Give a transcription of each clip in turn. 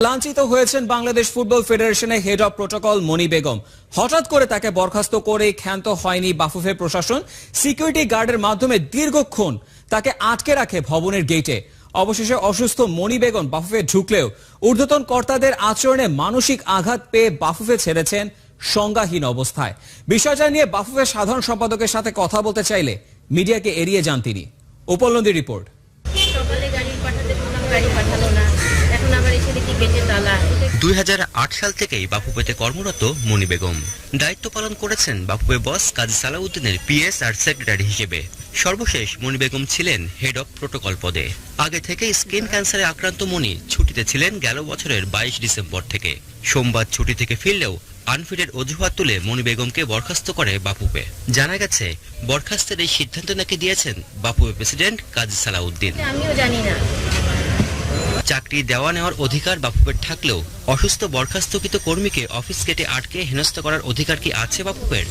লাঞ্ছিত হয়েছেন বাংলাদেশ ফুটবল ফেডারেশনের হেড অব প্রোটোকল মনি বেগম। হঠাৎ করে তাকে বরখাস্ত করে ক্ষান্ত হয়নি বাফুফে প্রশাসন। সিকিউরিটি গার্ডের মাধ্যমে দীর্ঘক্ষণ তাকে আটকে রাখে ভবনের গেটে। অবশেষে অসুস্থ মনি বেগম বাফুফে ঢুকলেও ঊর্ধ্বতন কর্তাদের আচরণে মানসিক আঘাত পেয়ে বাফুফে ছেড়েছেন সংজ্ঞাহীন অবস্থায়। বিষয়টা নিয়ে বাফুফের সাধারণ সম্পাদকের সাথে কথা বলতে চাইলে মিডিয়াকে এড়িয়ে যান তিনি। উপলব্ধি রিপোর্ট। 2008 সাল থেকেই বাফুফেতে কর্মরত মনি বেগম দায়িত্ব পালন করেছেন বাফুফে বস কাজী সালাউদ্দিনের পিএস আর সেক্রেটারি হিসেবে। সর্বশেষ মনি বেগম ছিলেন হেড অব প্রোটোকল পদে। আগে থেকেই স্কিন ক্যান্সারে আক্রান্ত মনি ছুটিতে ছিলেন গেল বছরের 22 ডিসেম্বর থেকে। সোমবার ছুটি থেকে ফিরলেও আনফিটের অজুহাত তুলে মনি বেগমকে বরখাস্ত করে বাফুফে। জানা গেছে বরখাস্তের এই সিদ্ধান্ত নাকি দিয়েছেন বাফুফে প্রেসিডেন্ট কাজী সালাউদ্দিন। আমিও জানি না। চাকরি দেওয়া নেওয়ার অধিকার বাফুফের থাকলেও অসুস্থ বরখাস্তকৃত কর্মীকে অফিস গেটে আটকে হেনস্থা করার অধিকার কি আছে বাফুফের?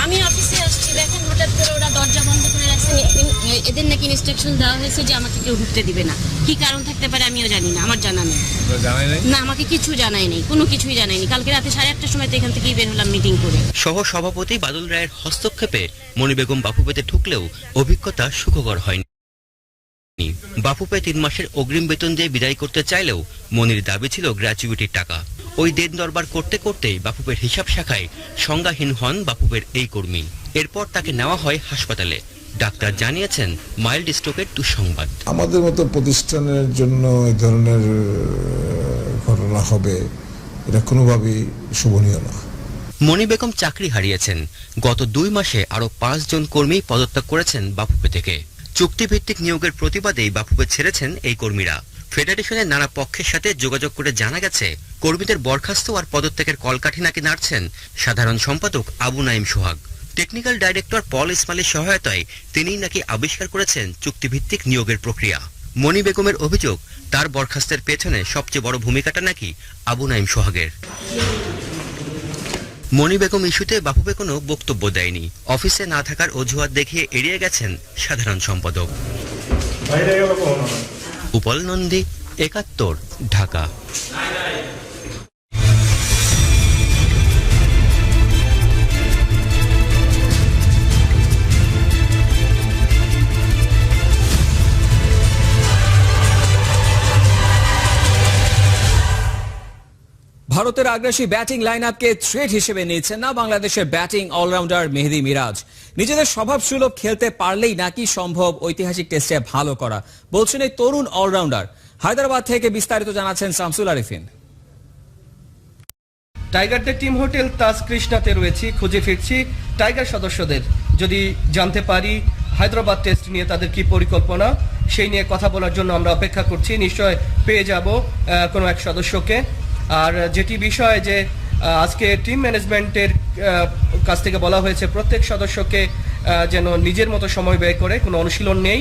আমি অফিসে আসছি, দেখেন হঠাৎ করে ওরা দরজা বন্ধ করে রাখছে। এদের নাকি ইনস্ট্রাকশন দেওয়া হয়েছে যে আমাকে কেউ ঢুকতে দিবে না। কি কারণ থাকতে পারে আমিও জানি না, আমার জানা নেই। না, আমাকে কিছু জানাই নেই, কোনো কিছুই জানাই নি। কালকে রাতে 8:30টার সময় তো এখান থেকেই বের হলাম মিটিং করে। সহ সভাপতি বাদল রায়ের হস্তক্ষেপে মনি বেগম বাফুফেতে ঢুকলেও অভিজ্ঞতা সুখকর হয়নি। বাফুফে 3 মাসের অগ্রিম বেতন দিয়ে বিদায় করতে চাইলেও মনির দাবি ছিল গ্র্যাচুইটির টাকা। ওই দেন দরবার করতে করতেই বাফুফের হিসাব শাখায় সংজ্ঞাহীন হন বাফুফের এই কর্মী। এরপর তাকে নেওয়া হয় হাসপাতালে। ডাক্তার জানিয়েছেন মাইল্ড স্ট্রোকের দুঃসংবাদ। আমাদের মতো প্রতিষ্ঠানের জন্য এই ধরনের ঘটনা হবে এটা কোনোভাবেই শোভনীয় না। মনি বেগম চাকরি হারিয়েছেন। গত 2 মাসে আরো 5 জন কর্মী পদত্যাগ করেছেন বাফুফে থেকে। চুক্তিভিত্তিক নিয়োগের প্রতিবাদেই বাফুফে ছেড়েছেন এই কর্মীরা। ফেডারেশনের নানা পক্ষের সাথে যোগাযোগ করে জানা গেছে কর্মীদের বরখাস্ত আর পদত্যাগের কলকাঠি নাকি নাড়ছেন সাধারণ সম্পাদক আবু নাইম সোহাগ। টেকনিক্যাল ডাইরেক্টর পল ইসমাইলের সহায়তায় তিনিই নাকি আবিষ্কার করেছেন চুক্তিভিত্তিক নিয়োগের প্রক্রিয়া। মনি বেগমের অভিযোগ তার বরখাস্তের পেছনে সবচেয়ে বড় ভূমিকাটা নাকি আবু নাইম সোহাগের। মনি বেগম ইস্যুতে বাফুফে কোনো বক্তব্য দেয়নি। অফিসে না থাকার অজুহাত দেখিয়ে এড়িয়ে গেছেন সাধারণ সম্পাদক। উপল নন্দী, 71, ঢাকা। ভারতের আগ্রাসী ব্যাটিং লাইন আপকে থ্রেট হিসেবে নিচ্ছেন না বাংলাদেশের ব্যাটিং অলরাউন্ডার মেহেদী মিরাজ। নিজেদের স্বভাবসুলভ খেলতে পারলেই নাকি সম্ভব ঐতিহাসিক টেস্টে ভালো করা, বলছেন এই তরুণ অলরাউন্ডার। হায়দ্রাবাদ থেকে বিস্তারিত জানাচ্ছেন শামসুল আরিফিন। টাইগারদের টিম হোটেল তাজ কৃষ্ণাতে রয়েছি, খুঁজে ফিরছি টাইগার সদস্যদের। যদি জানতে পারি হায়দ্রাবাদ টেস্ট নিয়ে তাদের কি পরিকল্পনা, সেই নিয়ে কথা বলার জন্য আমরা অপেক্ষা করছি। নিশ্চয় পেয়ে যাব কোনো এক সদস্যকে। আর যেটি বিষয় যে আজকে টিম ম্যানেজমেন্টের কাছ থেকে বলা হয়েছে প্রত্যেক সদস্যকে যেন নিজের মতো সময় ব্যয় করে, কোনো অনুশীলন নেই,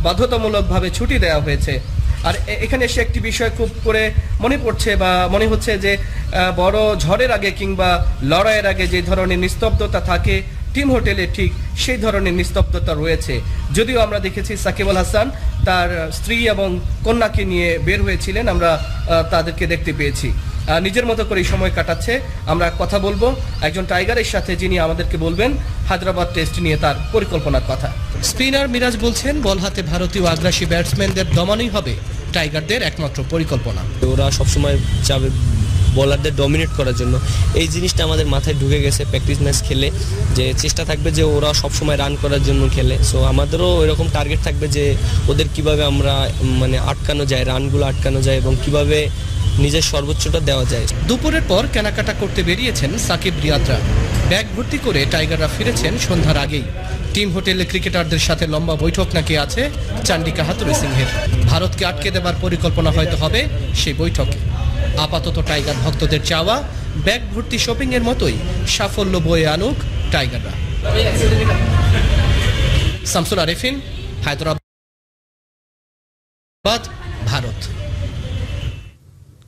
বাধ্যতামূলকভাবে ছুটি দেওয়া হয়েছে। আর এখানে এসে একটি বিষয় খুব করে মনে পড়ছে বা মনে হচ্ছে যে বড় ঝড়ের আগে কিংবা লড়াইয়ের আগে যে ধরনের নিস্তব্ধতা থাকে টিম হোটেলে, ঠিক সেই ধরনের নিস্তব্ধতা রয়েছে। যদিও আমরা দেখেছি সাকিব আল হাসান তার স্ত্রী এবং কন্যাকে নিয়ে বের হয়েছিলেন, আমরা তাদেরকে দেখতে পেয়েছি। নিজের মতো করে সময় কাটাচ্ছে। আমরা কথা বলবো একজন টাইগারের সাথে, যিনি আমাদেরকে বলবেন হায়দ্রাবাদ টেস্ট নিয়ে তার পরিকল্পনার কথা। স্পিনার মিরাজ বলছেন বল হাতে ভারতীয় আগ্রাসী ব্যাটসম্যানদের দমানোই হবে টাইগারদের একমাত্র পরিকল্পনা। ওরা সবসময় চাবে বোলারদের ডমিনেট করার জন্য। এই জিনিসটা আমাদের মাথায় ঢুকে গেছে প্র্যাকটিস ম্যাচ খেলে, যে চেষ্টা থাকবে যে ওরা সবসময় রান করার জন্য খেলে। সো আমাদেরও এরকম টার্গেট থাকবে যে ওদের কিভাবে আমরা আটকানো যায়, রানগুলো আটকানো যায় এবং কিভাবে নিজের সর্বোচ্চটা দেওয়া যায়। দুপুরের পর কেনাকাটা করতে বেরিয়েছেন সাকিব রিয়াদরা। ব্যাগ ভর্তি করে টাইগাররা ফিরেছেন সন্ধ্যার আগেই। টিম হোটেলে ক্রিকেটারদের সাথে লম্বা বৈঠক নাকি আছে চান্ডিকা হাথুরে সিংহের। ভারতকে আটকে দেবার পরিকল্পনা হয়তো হবে সেই বৈঠকে। আপাতত টাইগার ভক্তদের চাওয়া ব্যাগ ভর্তি শপিং এর মতোই সাফল্য বয়ে আনুক টাইগাররা। শামসুল আরিফিন, হায়দ্রাবাদ, ভারত।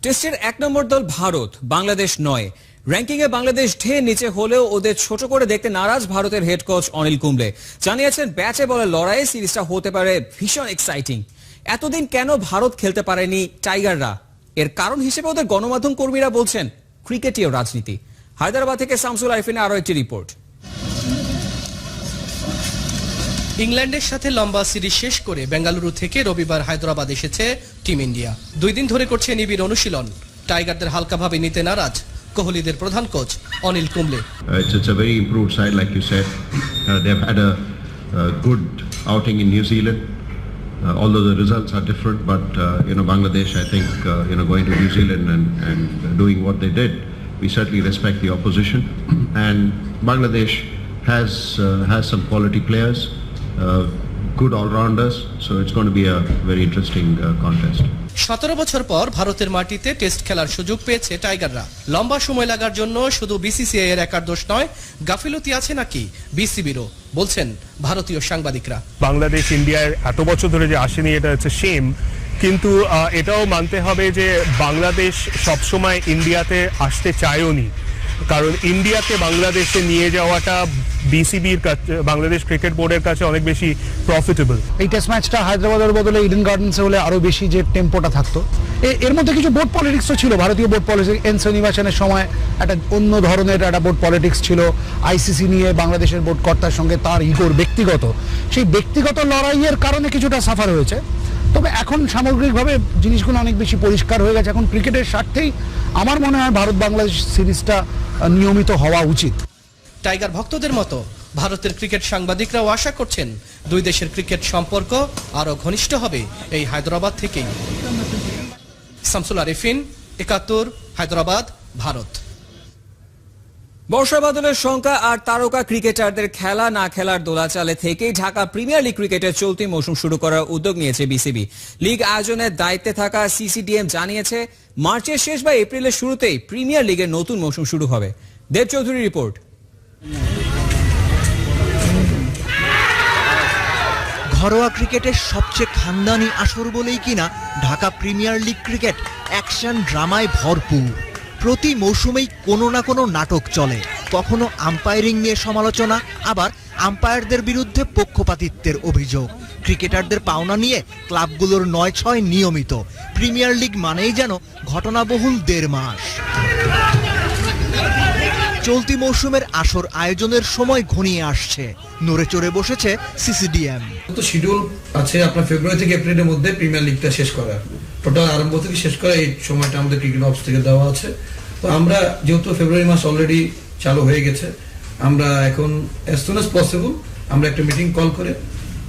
টেস্টের 1 নম্বর দল ভারত, বাংলাদেশ নয়। র্যাঙ্কিং এ বাংলাদেশ ঢের নিচে হলেও ওদের ছোট করে দেখতে নারাজ ভারতের হেড কোচ অনিল কুম্বলে। জানিয়েছেন ব্যাটে বলে লড়াইয়ে সিরিজটা হতে পারে ভীষণ এক্সাইটিং। এতদিন কেন ভারত খেলতে পারেনি টাইগাররা, এর কারণ হিসেবে ওদের গণমাধ্যম কর্মীরা বলছেন ক্রিকেটীয় রাজনীতি। হায়দ্রাবাদ থেকে শামসুল আরিফিনের আরো একটি রিপোর্ট। ইংল্যান্ডের সাথে লম্বা সিরিজ শেষ করে বেঙ্গালুরু থেকে রবিবার হায়দ্রাবাদ এসেছে টিম ইন্ডিয়া। 2 দিন ধরে করছে নিবিড় অনুশীলন। টাইগারদের হালকাভাবে নিতে নারাজ কোহলিদের প্রধান coach Anil Kumble. It's a very improved side, like you said. They've had a good outing in New Zealand. Although the results are different, but Bangladesh, I think, going to New Zealand and doing what they did, we certainly respect the opposition. And Bangladesh has some quality players, good all-rounders, so it's going to be a very interesting contest. 17 বছর পর ভারতের মাটিতে test খেলার সুযোগ পেয়েছে টাইগাররা। লম্বা সময় লাগার জন্য শুধু বিসিসিআই এর একার দোষ নয়, গাফিলতি আছে নাকি বিসিবিরও, বলছেন ভারতীয় সাংবাদিকরা। বাংলাদেশ ইন্ডিয়ার এত বছর ধরে যে আসেনি, এটা হচ্ছে শেম। কিন্তু এটাও মানতে হবে যে বাংলাদেশ সবসময় ইন্ডিয়াতে আসতে চায়ওনি, কারণ ইন্ডিয়াকে বাংলাদেশে নিয়ে যাওয়াটা বিসিবির কাছে, বাংলাদেশ ক্রিকেট বোর্ডের কাছে অনেক বেশি প্রফিটেবল। এই টেস্ট ম্যাচটা হায়দ্রাবাদের বদলে ইডেন গার্ডেন্সে হলে আরো বেশি যে টেম্পোটা থাকতো। এর মধ্যে কিছু বোর্ড পলিটিক্সও ছিল। ভারতীয় বোর্ড পলিটিক্স এন শ্রীনিবাসনের সময় একটা অন্য ধরনের একটা বোর্ড পলিটিক্স ছিল। আইসিসি নিয়ে বাংলাদেশের বোর্ড কর্তার সঙ্গে তার ইগোর সেই ব্যক্তিগত লড়াইয়ের কারণে কিছুটা সাফার হয়েছে। তবে এখন সামগ্রিকভাবে জিনিসগুলো অনেক বেশি পরিষ্কার হয়ে গেছে। এখন ক্রিকেটের স্বার্থেই আমার মনে হয় ভারত বাংলাদেশ সিরিজটা নিয়মিত হওয়া উচিত। টাইগার ভক্তদের মতো ভারতের ক্রিকেট সাংবাদিকরাও আশা করছেন 2 দেশের ক্রিকেট সম্পর্ক আরো ঘনিষ্ঠ হবে এই হায়দ্রাবাদ থেকেই। শামসুল আরিফিন, 71, হায়দ্রাবাদ, ভারত। বর্ষা বাদলের শঙ্কা আর তারকা ক্রিকেটারদের খেলা না খেলার দোলাচালে থেকেই ঢাকা প্রিমিয়ার লিগ ক্রিকেটের চলতি মৌসুম শুরু করার উদ্যোগ নিয়েছে বিসিবি। লিগ আয়োজনের দায়িত্বে থাকা সিসিডিএম জানিয়েছে মার্চের শেষ বা এপ্রিলের শুরুতেই প্রিমিয়ার লিগের নতুন মৌসুম শুরু হবে। দেব চৌধুরী রিপোর্ট। ঘরোয়া ক্রিকেটের সবচেয়ে খানদানি আসর বলেই কিনা Dhaka premier league cricket action ড্রামায় ভরপুর। প্রতি মৌসুমেই কোনো না কোনো নাটক চলে, কখনো আম্পায়ারিং নিয়ে সমালোচনা, আবার আম্পায়ারদের বিরুদ্ধে পক্ষপাতিত্বের অভিযোগ। ক্রিকেটারদের পাওনা নিয়ে ক্লাবগুলোর 9-6 নিয়মিত। প্রিমিয়ার লিগ মানেই যেন ঘটনাবহুল 1.5 মাস। চলতি মৌসুমের আসর আয়োজনের সময় ঘনিয়ে আসছে, নড়ে চড়ে বসেছে সিসিডিএম। তো শিডিউল আছে আপনার ফেব্রুয়ারি থেকে এপ্রিলের মধ্যে প্রিমিয়ার লিগটা শেষ করা, টোটাল আরম্ভ থেকে শেষ করা এই সময়টা আমাদের ক্রিকেট অফিস থেকে দেওয়া আছে। তো আমরা যেহেতু ফেব্রুয়ারি মাস অলরেডি চালু হয়ে গেছে, আমরা এখন অ্যাজ সুন অ্যাজ পসিবল আমরা একটা মিটিং কল করে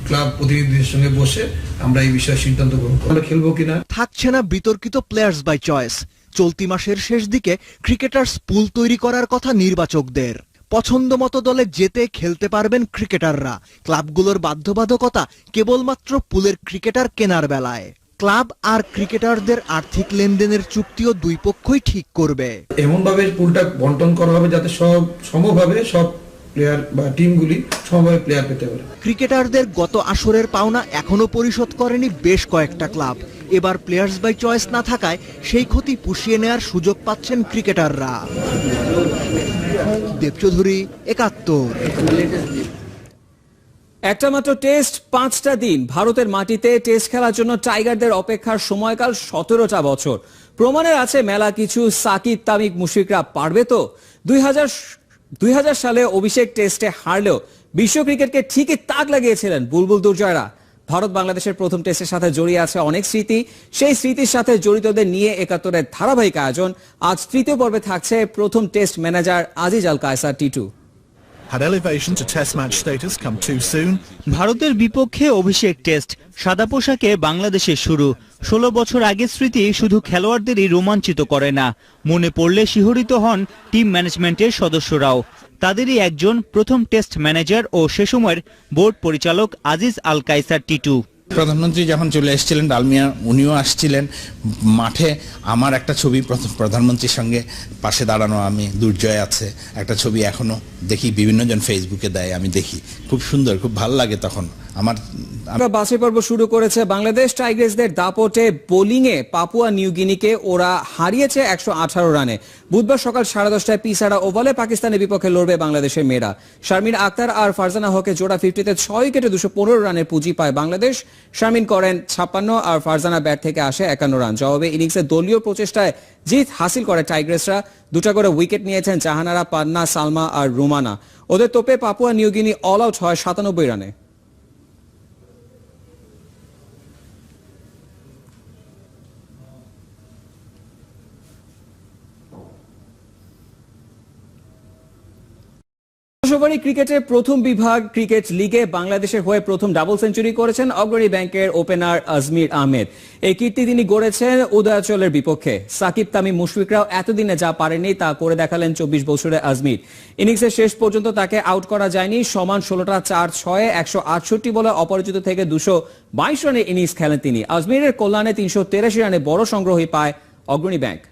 ক্লাব প্রতিনিধিদের সঙ্গে বসে আমরা এই বিষয়ে সিদ্ধান্ত গ্রহণ করব, আমরা খেলবো কিনা। থাকছে না বিতর্কিত প্লেয়ার্স বাই চয়েস। চলতি মাসের শেষ দিকে ক্রিকেটার্স পুল তৈরি করার কথা নির্বাচকদের। পছন্দ মতো দলে যেতে খেলতে পারবেন ক্রিকেটাররা। ক্লাবগুলোর বাধ্যবাধকতা কেবলমাত্র পুলের ক্রিকেটার কেনার বেলায়। ক্লাব আর ক্রিকেটারদের আর্থিক লেনদেনের চুক্তিও 2 পক্ষই ঠিক করবে। এমন ভাবে পুলটা বন্টন করা হবে যাতে সব সমভাবে সব প্লেয়ার বা টিমগুলি সমভাবে প্লেয়ার পেতে পারে। ক্রিকেটারদের গত আসরের পাওনা এখনো পরিশোধ করেনি বেশ কয়েকটা ক্লাব। এবার প্লেয়ার্স বাই চয়েস না থাকায় সেই ক্ষতি পুষিয়ে নেওয়ার সুযোগ পাচ্ছেন ক্রিকেটাররা। দেব চৌধুরী, 71। একটা মাত্র টেস্ট, 5টা দিন ভারতের মাটিতে টেস্ট খেলার জন্য টাইগারদের অপেক্ষার সময়কাল 17টা বছর। প্রমাণের আছে মেলা কিছু। সাকিব, তামিম, মুশফিকরা পারবে তো? 2000 সালে অভিষেক টেস্টে হারলেও বিশ্ব ক্রিকেটকে ঠিকই তাক লাগিয়েছিলেন বুলবুল দুর্জয়রা। ভারত বাংলাদেশের প্রথম টেস্টের সাথে জড়িয়ে আছে অনেক স্মৃতি। সেই স্মৃতির সাথে জড়িতদের নিয়ে 71-এর ধারাবাহিক আয়োজন। আজ 3য় পর্বে থাকছে প্রথম test manager Aziz Al Kaiser Titu. Had elevation to test match status come too soon? ভারতের বিপক্ষে অভিষেক টেস্ট, সাদা পোশাকে বাংলাদেশের শুরু। 16 বছর আগের স্মৃতি শুধু খেলোয়াড়দেরই রোমাঞ্চিত করে না, মনে পড়লে শিহরিত হন টিম ম্যানেজমেন্টের সদস্যরাও। তাদেরই একজন প্রথম টেস্ট ম্যানেজার ও সে সময়ের বোর্ড পরিচালক আজিজ আল কায়সার টিটু। প্রধানমন্ত্রী যখন চলে এসেছিলেন, ডালমিয়া উনিও আসছিলেন মাঠে। আমার একটা ছবি প্রধানমন্ত্রীর সঙ্গে পাশে দাঁড়ানো, আমি দুর্জয় আছে একটা ছবি এখনো দেখি, বিভিন্ন জন ফেসবুকে দেয়, আমি দেখি, খুব সুন্দর, খুব ভালো লাগে তখন আমার বাছাই পর্ব শুরু করেছে বাংলাদেশ। টাইগার্সদের দাপটে বোলিংয়ে পাপুয়া নিউগিনিকে ওরা হারিয়েছে 118 রানে। বুধবার সকাল 10:30টায় পিসারা ওভালে পাকিস্তানের বিপক্ষে লড়বে বাংলাদেশের মেয়েরা। শারমিন আক্তার আর ফারজানা হকের জোড়া 50-তে 6 উইকেটে 215 রানের পুঁজি পায় বাংলাদেশ। শারমিন করেন 56 আর ফারজানা ব্যাট থেকে আসে 51 রান। জবাবে ইনিংসে দলীয় প্রচেষ্টায় জিত হাসিল করে টাইগার্সরা। 2টা করে উইকেট নিয়েছেন জাহানারা, পান্না, সালমা আর রুমানা। ওদের তোপে পাপুয়া নিউগিনি অল আউট হয় 97 রানে। ক্রিকেটের প্রথম বিভাগ ক্রিকেট লিগে বাংলাদেশের হয়ে প্রথম ডাবল সেঞ্চুরি করেছেন অগ্রণী ব্যাংকের ওপেনার আজমির আহমেদ। এই কীর্তি তিনি গড়েছেন উদয়াচলের বিপক্ষে। সাকিব, তামিম, মুশফিকরাও এতদিনে যা পারেননি তা করে দেখালেন 24 বছরের আজমির। ইনিংসের শেষ পর্যন্ত তাকে আউট করা যায়নি। সমান 16টা 4-6-এ 168 বলে অপরাজিত থেকে 222 রানের ইনিংস খেলেন তিনি। আজমিরের কল্যাণে 383 রানে বড় সংগ্রহই পায় অগ্রণী ব্যাংক।